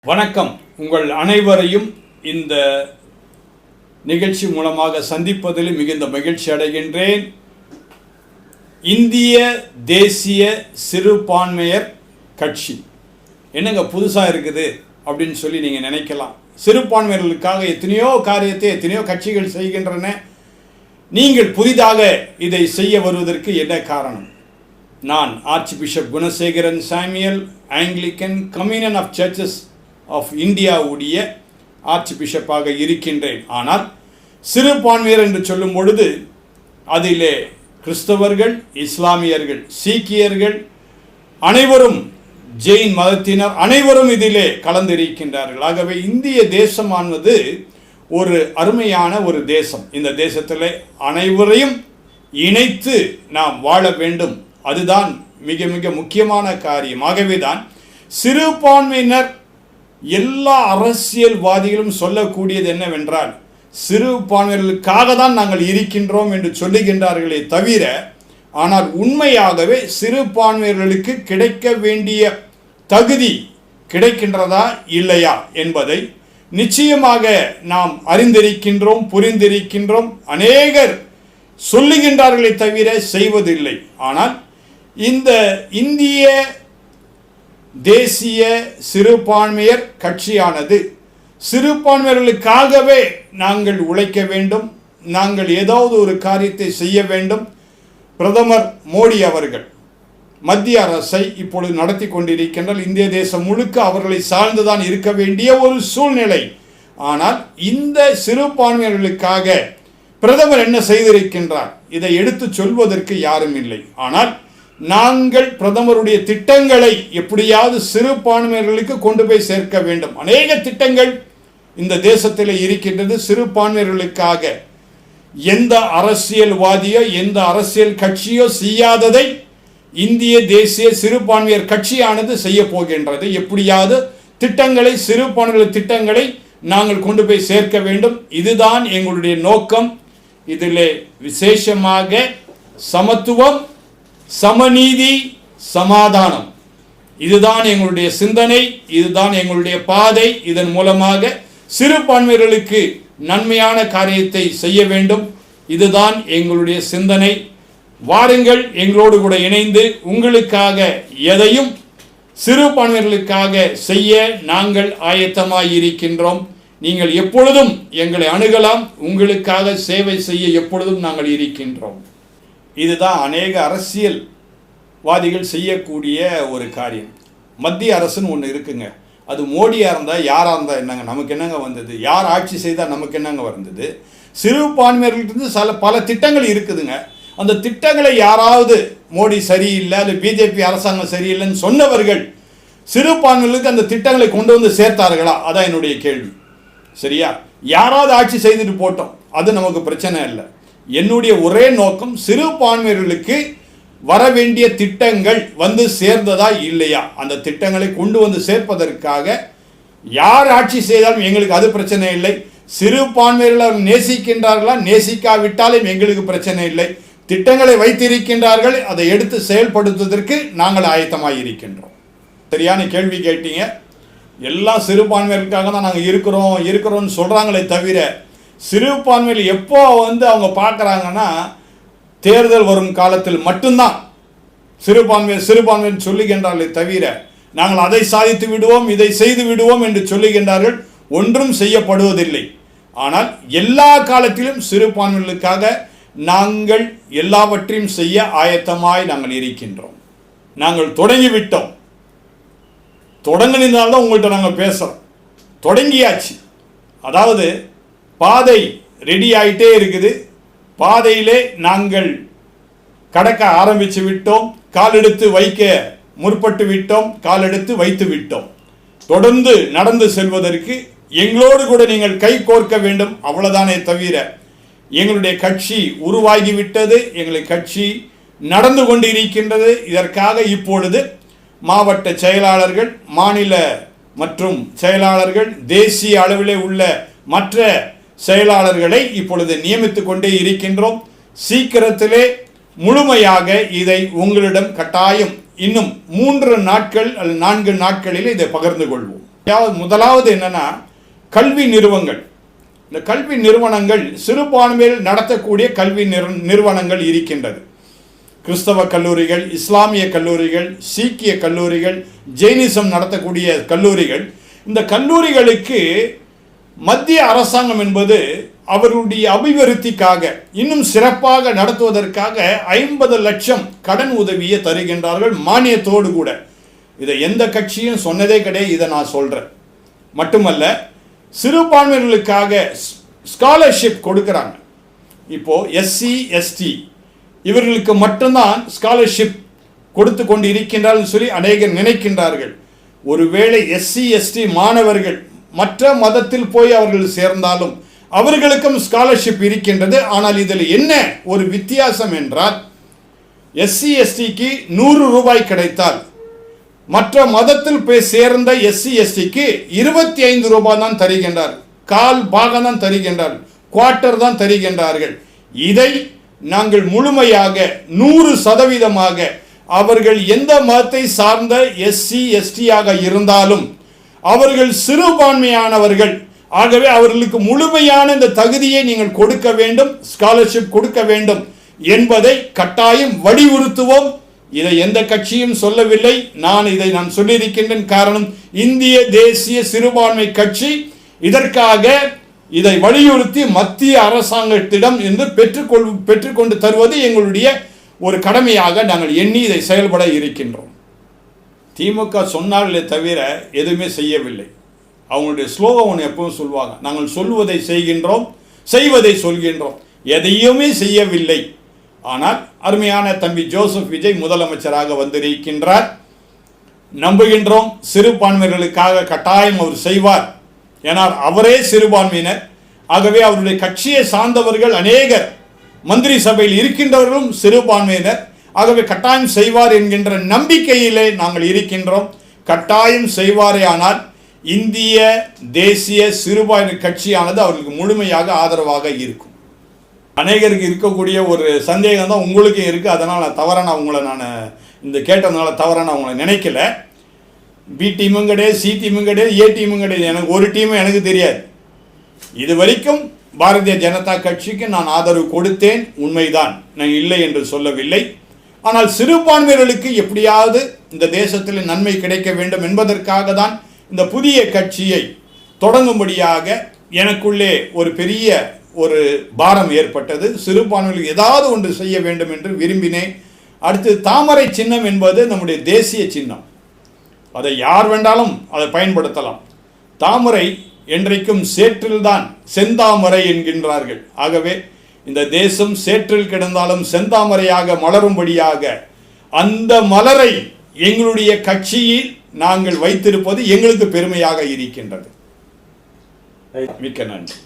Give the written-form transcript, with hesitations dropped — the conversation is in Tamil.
வணக்கம். உங்கள் அனைவரையும் இந்த நிகழ்ச்சி மூலமாக சந்திப்பதில் மிகுந்த மகிழ்ச்சி அடைகின்றேன். இந்திய தேசிய சிறுபான்மையர் கட்சி என்னங்க புதுசாக இருக்குது அப்படின்னு சொல்லி நீங்கள் நினைக்கலாம். சிறுபான்மையர்களுக்காக எத்தனையோ காரியத்தை எத்தனையோ கட்சிகள் செய்கின்றன. நீங்கள் புதிதாக இதை செய்ய வருவதற்கு என்ன காரணம்? நான் arch bishop Gunasekaran Samuel, Anglican communion of churches of இந்தியாவுடைய ஆர்ச் பிஷப்பாக இருக்கின்றேன். ஆனால் சிறுபான்மையர் என்று சொல்லும் பொழுது அதிலே கிறிஸ்தவர்கள், இஸ்லாமியர்கள், சீக்கியர்கள், அனைவரும் ஜெயின் மதத்தினர் அனைவரும் இதிலே கலந்திருக்கின்றார்கள். ஆகவே இந்திய தேசமானது ஒரு அருமையான ஒரு தேசம். இந்த தேசத்தில் அனைவரையும் இணைத்து நாம் வாழ வேண்டும். அதுதான் மிக மிக முக்கியமான காரியம். ஆகவே தான் சிறுபான்மையினர் எல்லா அரசியல்வாதிகளும் சொல்லக்கூடியது என்னவென்றால், சிறுபான்மையினர்களுக்காக தான் நாங்கள் இருக்கின்றோம் என்று சொல்லுகின்றார்களே தவிர, ஆனால் உண்மையாகவே சிறுபான்மையினர்களுக்கு கிடைக்க வேண்டிய தகுதி கிடைக்கின்றதா இல்லையா என்பதை நிச்சயமாக நாம் அறிந்திருக்கின்றோம், புரிந்திருக்கின்றோம். அநேகர் சொல்லுகின்றார்களே தவிர செய்வதில்லை. ஆனால் இந்த இந்திய தேசிய சிறுபான்மையர் கட்சியானது சிறுபான்மையர்களுக்காகவே நாங்கள் உழைக்க வேண்டும், நாங்கள் ஏதாவது ஒரு காரியத்தை செய்ய வேண்டும். பிரதமர் மோடி அவர்கள் மத்திய அரசை இப்பொழுது நடத்தி கொண்டிருக்கின்றார். இந்திய தேசம் முழுக்க அவர்களை சார்ந்துதான் இருக்க வேண்டிய ஒரு சூழ்நிலை. ஆனால் இந்த சிறுபான்மையர்களுக்காக பிரதமர் என்ன செய்திருக்கின்றார்? இதை எடுத்து சொல்வதற்கு யாரும் இல்லை. ஆனால் நாங்கள் பிரதமருடைய திட்டங்களை எப்படியாவது சிறுபான்மையர்களுக்கு கொண்டு போய் சேர்க்க வேண்டும். அநேக திட்டங்கள் இந்த தேசத்தில் இருக்கின்றது சிறுபான்மையர்களுக்காக. எந்த அரசியல்வாதியோ எந்த அரசியல் கட்சியோ செய்யாததை இந்திய தேசிய சிறுபான்மையர் கட்சியானது செய்ய போகின்றது. எப்படியாவது திட்டங்களை, சிறுபான்மையர் திட்டங்களை நாங்கள் கொண்டு போய் சேர்க்க வேண்டும். இதுதான் எங்களுடைய நோக்கம். இதில் விசேஷமாக சமத்துவம், சமநீதி, சமாதானம், இதுதான் எங்களுடைய சிந்தனை, இதுதான் எங்களுடைய பாதை. இதன் மூலமாக சிறுபான்மையர்களுக்கு நன்மையான காரியத்தை செய்ய வேண்டும். இதுதான் எங்களுடைய சிந்தனை. வாருங்கள், எங்களோடு கூட இணைந்து உங்களுக்காக எதையும் சிறுபான்மையர்களுக்காக செய்ய நாங்கள் ஆயத்தமாயிருக்கின்றோம். நீங்கள் எப்பொழுதும் எங்களை அணுகலாம். உங்களுக்காக சேவை செய்ய எப்பொழுதும் நாங்கள் இருக்கின்றோம். இதுதான் அநேக அரசியல்வாதிகள் செய்யக்கூடிய ஒரு காரியம். மத்திய அரசுன்னு ஒன்று இருக்குங்க. அது மோடியாக இருந்தால் யாராக இருந்தால் என்னங்க, நமக்கு என்னங்க வந்தது? யார் ஆட்சி செய்தால் நமக்கு என்னங்க வந்தது? சிறுபான்மையர்களுக்கு பல திட்டங்கள் இருக்குதுங்க. அந்த திட்டங்களை யாராவது மோடி சரியில்லை அல்லது பிஜேபி அரசாங்கம் சரியில்லைன்னு சொன்னவர்கள் சிறுபான்மைகளுக்கு அந்த திட்டங்களை கொண்டு வந்து சேர்த்தார்களா? அதான் என்னுடைய கேள்வி. சரியா? யாராவது ஆட்சி செய்துட்டு போட்டோம், அது நமக்கு பிரச்சனை இல்லை. என்னுடைய ஒரே நோக்கம் சிறுபான்மையர்களுக்கு வர வேண்டிய திட்டங்கள் வந்து சேர்ந்ததா இல்லையா, அந்த திட்டங்களை கொண்டு வந்து சேர்ப்பதற்காக யார் ஆட்சி செய்தாலும் எங்களுக்கு அது பிரச்சனை இல்லை. சிறுபான்மையர்கள் நேசிக்கின்றார்களா, நேசிக்காவிட்டாலும் எங்களுக்கு பிரச்சனை இல்லை. திட்டங்களை வைத்திருக்கின்றார்கள், அதை எடுத்து செயல்படுத்துவதற்கு நாங்கள் ஆயத்தமாக இருக்கின்றோம். சரியான கேள்வி கேட்டீங்க. எல்லாம் சிறுபான்மையர்களுக்காக தான் நாங்கள் இருக்கிறோம்னு சொல்கிறாங்களே தவிர, சிறுபான்மையில் எப்போ அவங்க பார்க்குறாங்கன்னா தேர்தல் வரும் காலத்தில் மட்டும்தான் சிறுபான்மைன்னு சொல்லுகின்றார்களே தவிர, நாங்கள் அதை சாதித்து விடுவோம், இதை செய்து விடுவோம் என்று சொல்லுகின்றார்கள். ஒன்றும் செய்யப்படுவதில்லை. ஆனால் எல்லா காலத்திலும் சிறுபான்மைகளுக்காக நாங்கள் எல்லாவற்றையும் செய்ய ஆயத்தமாய் நாங்கள் இருக்கின்றோம். நாங்கள் தொடங்கிவிட்டோம். தொடங்கினால்தான் உங்கள்கிட்ட நாங்கள் பேசுகிறோம். தொடங்கியாச்சு. அதாவது பாதை ரெடி ஆகிட்டே இருக்குது. பாதையிலே நாங்கள் கடக்க ஆரம்பித்து விட்டோம். காலெடுத்து வைக்க முற்பட்டு விட்டோம். காலெடுத்து வைத்து விட்டோம். தொடர்ந்து நடந்து செல்வதற்கு எங்களோடு கூட நீங்கள் கை கோர்க்க வேண்டும். அவ்வளவுதானே தவிர, எங்களுடைய கட்சி உருவாகிவிட்டது, எங்களுடைய கட்சி நடந்து கொண்டு இருக்கின்றது. இதற்காக இப்பொழுது மாவட்ட செயலாளர்கள், மாநில மற்றும் செயலாளர்கள், தேசிய அளவிலே உள்ள மற்ற செயலாளர்களை இப்பொழுது நியமித்துக் கொண்டே இருக்கின்றோம். சீக்கிரத்திலே முழுமையாக இதை உங்களிடம் கட்டாயம் இன்னும் 3 நாட்கள் அல்லது 4 நாட்களில் இதை பகிர்ந்து கொள்வோம். முதலாவது என்னன்னா, கல்வி நிறுவனங்கள். இந்த கல்வி நிறுவனங்கள் சிறுபான்மையில் நடத்தக்கூடிய கல்வி நிறுவனங்கள் இருக்கின்றது. கிறிஸ்தவ கல்லூரிகள், இஸ்லாமிய கல்லூரிகள், சீக்கிய கல்லூரிகள், ஜெயினிசம் நடத்தக்கூடிய கல்லூரிகள். இந்த கல்லூரிகளுக்கு மத்திய அரசாங்கம் என்பது அவர்களுடைய அபிவிருத்திக்காக இன்னும் சிறப்பாக நடத்துவதற்காக 50 லட்சம் கடன் உதவியை தருகின்றார்கள், மானியத்தோடு கூட. இதை எந்த கட்சியும் சொன்னதே கிடையாது. இதை நான் சொல்றேன். மட்டுமல்ல, சிறுபான்மையினர்களுக்காக ஸ்காலர்ஷிப் கொடுக்கிறாங்க. இப்போ SC ST இவர்களுக்கு மட்டும்தான் ஸ்காலர்ஷிப் கொடுத்து கொண்டு இருக்கின்றார்கள் சொல்லி அநேகர் நினைக்கின்றார்கள். ஒருவேளை SC ST மாணவர்கள் மற்ற மதத்தில் போய் அவர்கள் சேர்ந்தாலும் அவர்களுக்கும் ஸ்காலர்ஷிப் இருக்கின்றது. ஆனால் இதில் என்ன ஒரு வித்தியாசம் என்றால், SC STக்கு 100 ரூபாய் கிடைத்தால் மற்ற மதத்தில் போய் சேர்ந்த SC STக்கு 25 ரூபாய் தான் தருகின்றார், கால் பாகம் தான் தருகின்றார், குவார்ட்டர் தான் தருகின்றார்கள். இதை நாங்கள் முழுமையாக 100% அவர்கள் எந்த மதத்தை சார்ந்த SC ST ஆக இருந்தாலும் அவர்கள் சிறுபான்மையானவர்கள். ஆகவே அவர்களுக்கு முழுமையான இந்த தகுதியை நீங்கள் கொடுக்க வேண்டும், ஸ்காலர்ஷிப் கொடுக்க வேண்டும் என்பதை கட்டாயம் வலியுறுத்துவோம். இதை எந்த கட்சியும் சொல்லவில்லை, நான் சொல்லியிருக்கின்றேன். காரணம், இந்திய தேசிய சிறுபான்மை கட்சி இதற்காக இதை வலியுறுத்தி மத்திய அரசாங்கத்திடம் இருந்து பெற்றுக்கொண்டு தருவது எங்களுடைய ஒரு கடமையாக நாங்கள் எண்ணி இதை செயல்பட இருக்கின்றோம். திமுக சொன்னாலே தவிர எதுவுமே செய்யவில்லை. அவங்களுடைய ஸ்லோகம் ஒன்று எப்பவும் சொல்லுவாங்க, நாங்கள் சொல்வதை செய்கின்றோம், செய்வதை சொல்கின்றோம். எதையுமே செய்யவில்லை. ஆனால் அருமையான தம்பி ஜோசப் விஜய் முதலமைச்சராக வந்திருக்கின்றார். நம்புகின்றோம் சிறுபான்மையினர்களுக்காக கட்டாயம் அவர் செய்வார். ஏனால் அவரே சிறுபான்மையினர். ஆகவே அவருடைய கட்சியை சார்ந்தவர்கள் அநேகர் மந்திரி சபையில் இருக்கின்றவர்களும் சிறுபான்மையினர். ஆகவே கட்டாயம் செய்வார் என்கின்ற நம்பிக்கையிலே நாங்கள் இருக்கின்றோம். கட்டாயம் செய்வாரே. ஆனால் இந்திய தேசிய சிறுபான்மை கட்சியானது அவர்களுக்கு முழுமையாக ஆதரவாக இருக்கும். அநேகருக்கு இருக்கக்கூடிய ஒரு சந்தேகம் தான் உங்களுக்கு இருக்குது. அதனால் நான் இந்த கேட்டதுனால தவறான அவங்கள நினைக்கல. பி டீமும் கிடையாது, சி டீமும் கிடையாது, ஏ டீமும் கிடையாது. எனக்கு ஒரு டீமும் எனக்கு தெரியாது. இது வரைக்கும் பாரதிய ஜனதா கட்சிக்கு நான் ஆதரவு கொடுத்தேன், உண்மைதான், நான் இல்லை என்று சொல்லவில்லை. ஆனால் சிறுபான்மையினர்களுக்கு எப்படியாவது இந்த தேசத்தில் நன்மை கிடைக்க வேண்டும் என்பதற்காக தான் இந்த புதிய கட்சியை தொடங்கும்படியாக எனக்குள்ளே ஒரு பெரிய ஒரு பாரம் ஏற்பட்டது. சிறுபான்மையினர்களுக்கு ஏதாவது ஒன்று செய்ய வேண்டும் என்று விரும்பினேன். அடுத்து, தாமரை சின்னம் என்பது நம்முடைய தேசிய சின்னம். அதை யார் வேண்டாலும் அதை பயன்படுத்தலாம். தாமரை என்றைக்கும் சேற்றில்தான் செந்தாமரை என்கின்றார்கள். ஆகவே இந்த தேசம் சேற்றில் கிடந்தாலும் செந்தாமரையாக மலரும்படியாக அந்த மலரை எங்களுடைய கட்சியில் நாங்கள் வைத்திருப்பது எங்களுக்கு பெருமையாக இருக்கின்றது. மிக்க நன்றி.